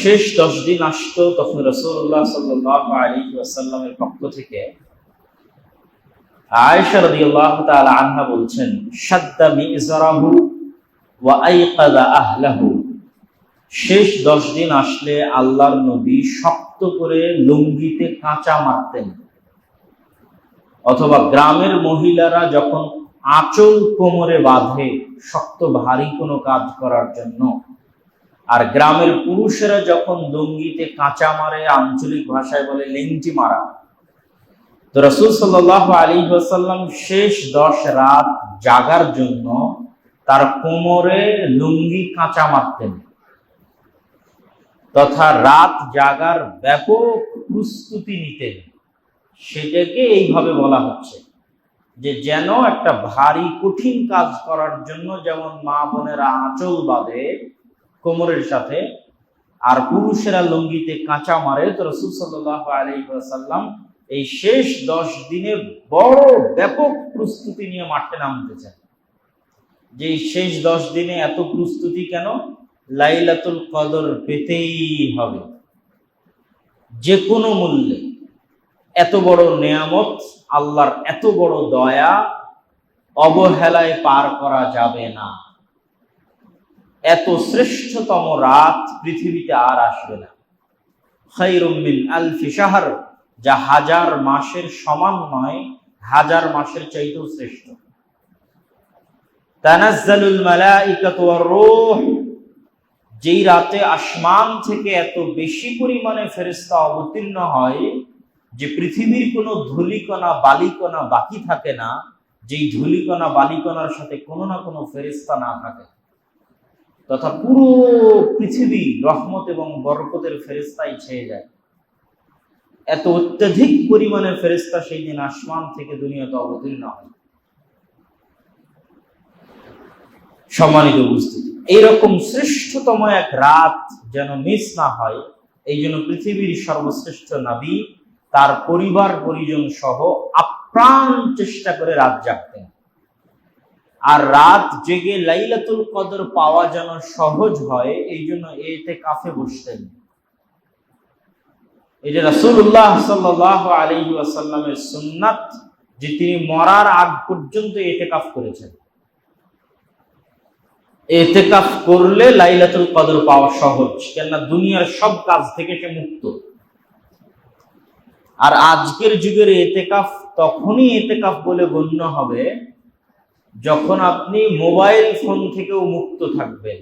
শেষ 10 দিন আসতো তখন রাসূলুল্লাহ সাল্লাল্লাহু আলাইহি ওয়াসাল্লামের পক্ষ থেকে আয়েশা রাদিয়াল্লাহু তাআলা আনহা বলছেন, শাদ্দা মিযরাহু ওয়া আইকাযা আহলাহু। শেষ 10 দিন আসলে আল্লাহর নবী শক্ত করে লুঙ্গিতে কাঁচা মারতেন, অথবা গ্রামের মহিলারা যখন আঁচল কোমরে বাঁধে শক্ত ভারী কোনো কাজ করার জন্য, আর গ্রামের পুরুষেরা যখন লুঙ্গিতে কাঁচা মারে, আঞ্চলিক ভাষায় বলে লেংটি মারা। তো রাসূল সাল্লাল্লাহু আলাইহি ওয়াসাল্লাম শেষ 10 রাত জাগার জন্য তার কোমরে লুঙ্গি কাঁচা মারতেন, তথা রাত জাগার ব্যাপক প্রস্তুতি নিতেন। সেটাকে এইভাবে বলা হচ্ছে যে যেন একটা ভারী কঠিন কাজ করার জন্য যেমন মা বোনেরা আঁচল বাঁধে কোমরের সাথে, আর পুরুষেরা লুঙ্গিতে কাঁচা মারে, তো রাসূল সাল্লাল্লাহু আলাইহি ওয়াসাল্লাম এই শেষ 10 দিনে বড় ব্যাপক প্রস্তুতি নিয়ে মাঠে নামতেছেন। যে শেষ 10 দিনে এত প্রস্তুতি কেন? লাইলাতুল কদর পেতেই হবে যে কোনো মূল্যে। এত বড় নেয়ামত, আল্লাহর এত বড় দয়া অবহেলায় পার করা যাবে না। এত শ্রেষ্ঠতম রাত পৃথিবীতে আর আসবে না। খায়রুম মিন আলফি শাহর, যা 1000 মাসের সমান নয়, 1000 মাসের চাইতেও শ্রেষ্ঠ। তানাজ্জালুল মালাইকাতু ওয়ার রূহ, যেই রাতে আসমান থেকে এত বেশি পরিমাণে ফেরেশতা অবতীর্ণ হয় যে পৃথিবীর কোনো ধূলিকণা বালিকণা বাকি থাকে না, যেই ধূলিকণা বালিকণার সাথে কোনো না কোনো ফেরেশতা না থাকে, তথা পুরো পৃথিবী রহমত এবং বরকতের ফেরেশতায় ছেয়ে যায়। এত অত্যধিক পরিমাণের ফেরেশতা সেই দিন আসমান থেকে দুনিয়াতে অবতীর্ণ হয়। সম্মানিত উপস্থিতি, এইরকম শ্রেষ্ঠতম এক রাত যেন মিস না হয়, এই জন্য পৃথিবীর সর্বশ্রেষ্ঠ নবী তার পরিবার পরিজন সহ আপ্রাণ চেষ্টা করে রাত জাগতেন। আর রাত জেগে লাইলাতুল কদর পাওয়া যেন সহজ হয়, এই জন্য ইতিকাফে বসতেন। এটা রাসূলুল্লাহ সাল্লাল্লাহু আলাইহি ওয়াসাল্লামের সুন্নাত যে তিনি মরার আগ পর্যন্ত ইতিকাফ করেছেন। ইতিকাফ করলে লাইলাতুল কদর পাওয়া সহজ, কেননা দুনিয়ার সব কাজ থেকে সে মুক্ত। আর আজকের যুগের ইতিকাফ তখনই ইতিকাফ বলে গণ্য হবে যখন আপনি মোবাইল ফোন থেকেও মুক্ত থাকবেন,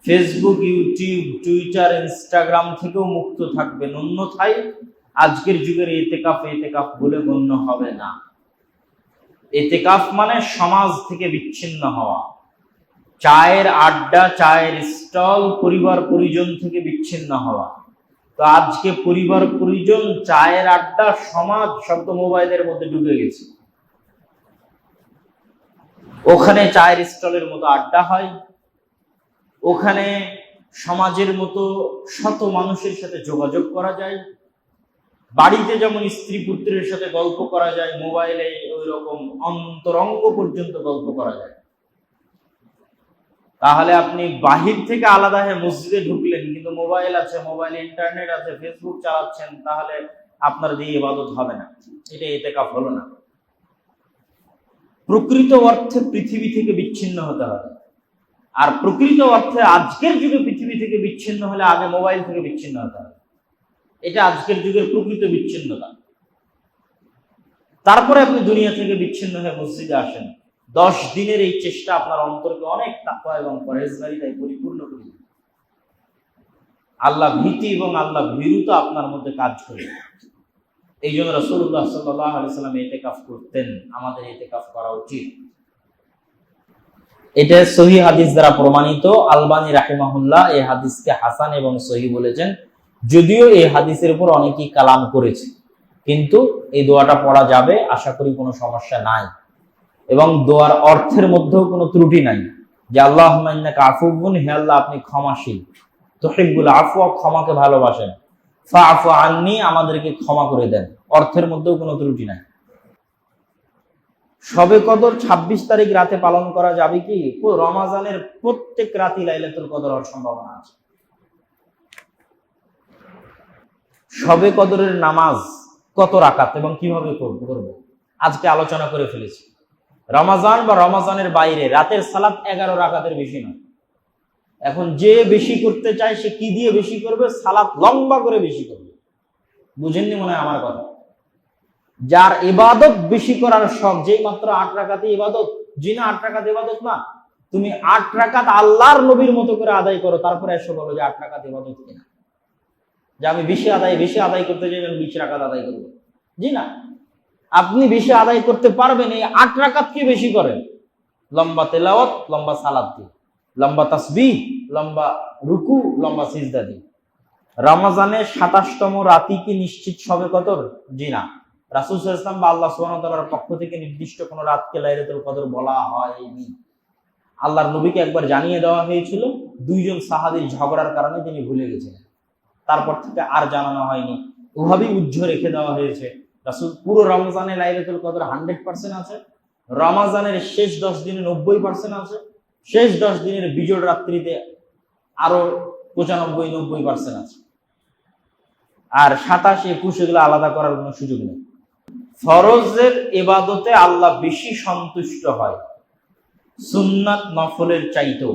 ফেসবুক, ইউটিউব, টুইটার, ইনস্টাগ্রাম থেকেও মুক্ত থাকবেন। অন্যথায় আজকের যুগের ইতিকাফ বলে গণ্য হবে না। ইতিকাফ মানে সমাজ থেকে বিচ্ছিন্ন হওয়া, চায়ের আড্ডা, চায়ের স্টল, পরিবার পরিজন থেকে বিচ্ছিন্ন হওয়া। তো আজকে পরিবার পরিজন, চায়ের আড্ডা, সমাজ শব্দ মোবাইলের মধ্যে ঢুকে গেছে। ওখানে চায়ের স্টলের মতো আড্ডা হয়, ওখানে সমাজের মতো শত মানুষের সাথে যোগাযোগ করা যায়। বাড়িতে যেমন স্ত্রী পুত্রের সাথে গল্প করা যায়, মোবাইলে ওই রকম অন্তরঙ্গ পর্যন্ত গল্প করা যায়। তাহলে আপনি বাহির থেকে আলাদা হয়ে মসজিদে ঢুকলেন, কিন্তু মোবাইল আছে, মোবাইলে ইন্টারনেট আছে, ফেসবুক চালাচ্ছেন, তাহলে আপনার দিয়ে ইবাদত হবে না। এটা ইতিকাফ হলো না। প্রকৃত অর্থে পৃথিবী থেকে বিচ্ছিন্ন হতে হবে। আর প্রকৃত অর্থে আজকের যুগে পৃথিবী থেকে বিচ্ছিন্ন হলে আগে মোবাইল থেকে বিচ্ছিন্ন হতে হবে। এটা আজকের যুগের প্রকৃত বিচ্ছিন্নতা। তারপরে আপনি দুনিয়া থেকে বিচ্ছিন্ন হয়ে মসজিদে আসেন। 10 দিনের এই চেষ্টা আপনার অন্তরকে অনেক তাকওয়া এবং পরহেজগারিতায় পরিপূর্ণ করে দেবে। আল্লাহ ভীতি এবং আল্লাহ ভীরুতা আপনার মধ্যে কাজ করবে। এই জন্য রাসূলুল্লাহ সাল্লাল্লাহু আলাইহি ওয়াসাল্লাম ইতিকাফ করতেন। আমাদের ইতিকাফ করা উচিত। এটা সহিহ হাদিস দ্বারা প্রমাণিত। আলবানী রাহিমাহুল্লাহ এই হাদিসকে হাসান এবং সহিহ বলেছেন। যদিও এই হাদিসের উপর অনেকেই কালাম করেছে, কিন্তু এই দোয়াটা পড়া যাবে, আশা করি কোনো সমস্যা নাই। এবং দোয়ার অর্থের মধ্যেও কোনো ত্রুটি নাই, যে আল্লাহুম্মা ইন্নাকা আফুউন, হে আল্লাহ আপনি ক্ষমাশীল, তুহিব্বুল আফওয়া, ক্ষমাকে ভালোবাসেন, ফাআফু আন্নী, আমাদেরকে ক্ষমা করে দেন। অর্থের মধ্যেও কোনো ত্রুটি নাই। শবে কদর 26 তারিখ রাতে পালন করা যাবে কি? রমাজানের প্রত্যেক রাতে লাইলাতুল কদর হওয়ার সম্ভাবনা আছে। শবে কদরের নামাজ কত রাকাত এবং কিভাবে করব আজকে আলোচনা করে ফেলেছি। রমাজান বা রমাজানের বাইরে রাতের সালাত 11 রাকাতের বেশি নয়। এখন যে বেশি করতে চায় সে কি দিয়ে বেশি করবে? সালাত লম্বা করে বেশি করবে। বুঝেননি মনে হয় আমার কথা? যার ইবাদত বেশি করার শখ, যেই মাত্র 8 রাকাতে ইবাদত, জি না 8 রাকাত ইবাদত না, তুমি 8 রাকাত আল্লাহর নবীর মতো করে আদায় করো, তারপরে এসে বলো যে 8 রাকাত ইবাদত কিনা, যে আমি বেশি আদায় করতে চাই, 20 রাকাত আদায় করবো। জি না, আপনি বেশি আদায় করতে পারবেন এই 8 রাকাত কি বেশি করেন, লম্বা তেলাওয়াত, লম্বা সালাত দিয়ে, লম্বা তাসবিহ, লম্বা রুকু, লম্বা সিজদা দিয়ে। রমজানের 27তম রাতি কি নিশ্চিত শবে কদর? জি না, রাসূল সাল্লাল্লাহু আলাইহি ওয়াসাল্লাম বা আল্লাহ সুবহানাহু ওয়া তাআলার পক্ষ থেকে নির্দিষ্ট কোন রাতকে লাইলাতুল কদর বলা হয়নি। আল্লাহর নবীকে একবার জানিয়ে দেওয়া হয়েছিল, 2 জন সাহাবীর ঝগড়ার কারণে তিনি ভুলে গেছিলেন, তারপর থেকে আর জানানো হয়নি, ওভাবেই উজ্জ্ব রেখে দেওয়া হয়েছে। রাসূল পুরো রমজানে লাইলাতুল কদর 100% আছে, রমজানের শেষ 10 দিনে 90% আছে, শেষ 10 দিনের বিজোড় রাত্রিতে আরো 95-90% আছে, আর 27, 21 এগুলো আলাদা করার কোনো সুযোগ নেই। ফরজের ইবাদতে আল্লাহ বেশি সন্তুষ্ট হয় সুন্নাত নফলের চাইতেও।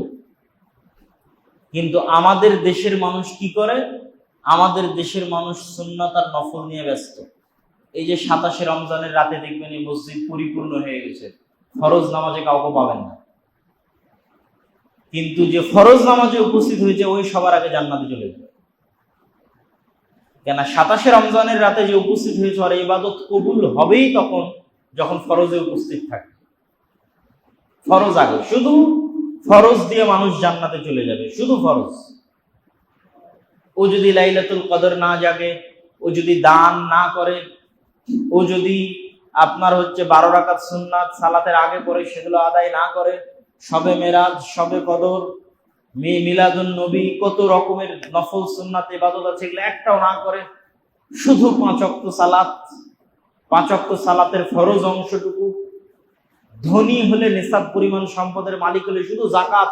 কিন্তু আমাদের দেশের মানুষ কি করে? আমাদের দেশের মানুষ সুন্নাত আর নফল নিয়ে ব্যস্ত। এই যে 27 রমজানের রাতে দেখবেন এই মসজিদ পরিপূর্ণ হয়ে গেছে, ফরজ নামাজে কাউকে পাবেন না, কিন্তু যে ফরজ নামাজে উপস্থিত হয়েছে ওই সবার আগে জান্নাতে চলে যাবে। কেন? 27 রমজানের রাতে যে উপস্থিত হয়েছে আর ইবাদত কবুল হবেই তখন যখন ফরজে উপস্থিত থাকে। ফরজ আগে, শুধু ফরজ দিয়ে মানুষ জান্নাতে চলে যাবে, শুধু ফরজ। ও যদি লাইলাতুল কদর না জাগে, ও যদি দান না করে, ও যদি আপনার 12 রাকাত সুন্নাত সালাতের আগে পড়ে সেগুলো আদায় না করে, শবে মেরাজ, শবে কদর, মিলাদুন নবী, কত রকমের নফল সুন্নাত ইবাদত আছে, এগুলো একটাও না করে, শুধু 5 ওয়াক্ত সালাত, 5 ওয়াক্ত সালাতের ফরজ অংশটুকু, ধনী হলে নিসাব পরিমাণ সম্পদের মালিক হলে শুধু যাকাত,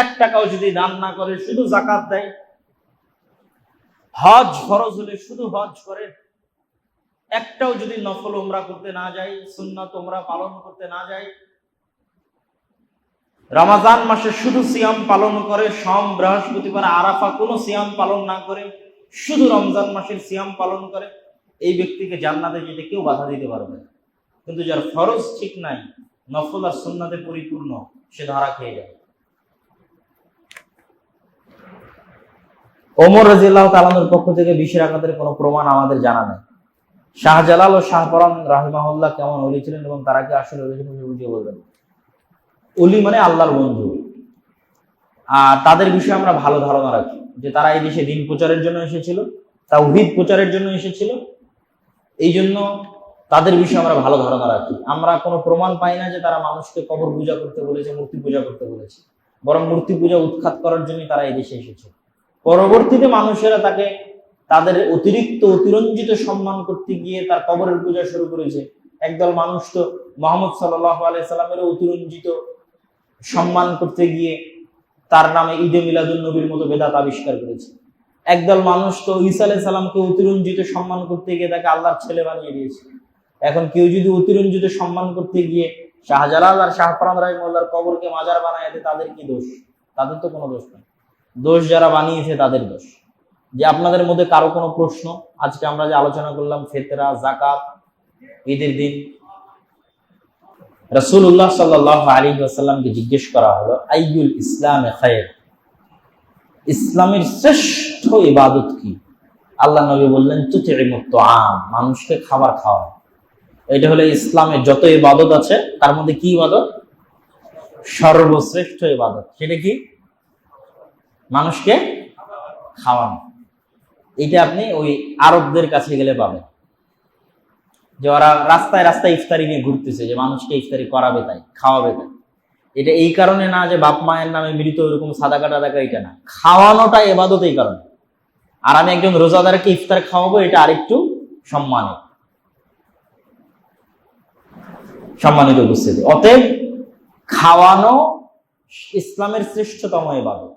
1 টাকাও যদি দান না করে শুধু যাকাত দেয়, হজ ফরজ হলে শুধু হজ করে, একটাও যদি নফল উমরা করতে না যায়, সুন্নাত উমরা পালন করতে না যায়, রমজান মাসে শুধু সিয়াম পালন করে, সোম, বৃহস্পতিবার, আরাফা কোনো সিয়াম পালন না করে, শুধু রমজান মাসের সিয়াম পালন করে, এই ব্যক্তিকে জান্নাতে যেতে কেউ বাধা দিতে পারবে না। কিন্তু যার ফরজ ঠিক নাই, নফল আর সুন্নাতে পরিপূর্ণ, সে ধরা খেয়ে যায়। ওমর রাদিয়াল্লাহু তাআলা আনহুর পক্ষ থেকে 20 রাকাতের কোনো প্রমাণ আমাদের জানা নেই। শাহজালাল ও শাহপরান রাহিমাহুল্লাহ কেমন ওলি ছিলেন এবং তারা কি আসলে ওলি ছিলেন বুঝিয়ে বলবেন। ওলি মানে আল্লাহর বন্ধু, আর তাদের বিষয়ে আমরা ভালো ধারণা রাখি যে তারা এই দেশে দ্বীন প্রচারের জন্য এসেছিল, তাওহীদ প্রচারের জন্য এসেছিল, এই জন্য তাদের বিষয়ে আমরা ভালো ধারণা রাখি। আমরা কোনো প্রমাণ পাই না যে তারা মানুষকে কবর পূজা করতে বলেছে, মূর্তি পূজা করতে বলেছে, বরং মূর্তি পূজা উৎখাত করার জন্য তারা এই দেশে এসেছে। পরবর্তীতে মানুষেরা তাকে তাদের অতিরঞ্জিত সম্মান করতে গিয়ে তার কবরের পূজা শুরু করেছে। একদল মানুষ তো মুহাম্মদ সাল্লাল্লাহু আলাইহি সাল্লামের অতিরঞ্জিত সম্মান করতে গিয়ে তার নামে ঈদে মিলাদুন নবীর মতো বেদাত আবিষ্কার করেছে। একদল মানুষ তো ঈসা আলাইহিস সালামকে অতিরঞ্জিত সম্মান করতে গিয়ে তাকে আল্লাহর ছেলে বানিয়ে দিয়েছে। এখন কেউ যদি অতিরঞ্জিত সম্মান করতে গিয়ে শাহজালাল আর শাহপরান রাহিমাহুল্লাহর কবরকে মাজার বানায় দেয়, তাদের কি দোষ? তাদের তো কোনো দোষ নেই, দোষ যারা বানিয়েছে তাদের দোষ। যে আপনাদের মধ্যে কারো কোনো প্রশ্ন, আজকে আমরা যে আলোচনা করলাম ফিতরা, যাকাত, ঈদের দিন, রাসূলুল্লাহ সাল্লাল্লাহু আলাইহি ওয়াসাল্লামকে জিজ্ঞেস করা হলো আইয়ুল ইসলামে খায়র, ইসলামের শ্রেষ্ঠ ইবাদত কি? আল্লাহ নবী বললেন তুতিমুত তুআম, মানুষকে খাবার খাওয়া। এটা হলো ইসলামের যত ইবাদত আছে তার মধ্যে কি ইবাদত? সর্বশ্রেষ্ঠ ইবাদত। সেটা কি? মানুষকে খাওয়ানো। এটা আপনি ওই আরবদের কাছে গেলে পাবেন, যে ওরা রাস্তায় রাস্তায় ইফতারি নিয়ে ঘুরতেছে, যে মানুষকে ইফতারি করাবে তাই, খাওয়াবে তাই। এটা এই কারণে না যে বাপ মায়ের নামে মৃত এরকম সাদাকা টাদাকা, এটা না, খাওয়ানোটা ইবাদত এই কারণে। আর আমি একজন রোজাদারকে ইফতার খাওয়াবো, এটা আরেকটু সম্মানিত উপস্থিতি। অতএব খাওয়ানো ইসলামের শ্রেষ্ঠতম ইবাদত।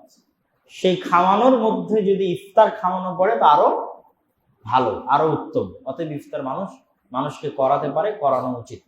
সেই খাওয়ানোর মধ্যে যদি ইফতার খাওয়ানো পড়ে তা আরো ভালো, আরো উত্তম। অতএব ইফতার মানুষকে করাতে পারে, করানো উচিত।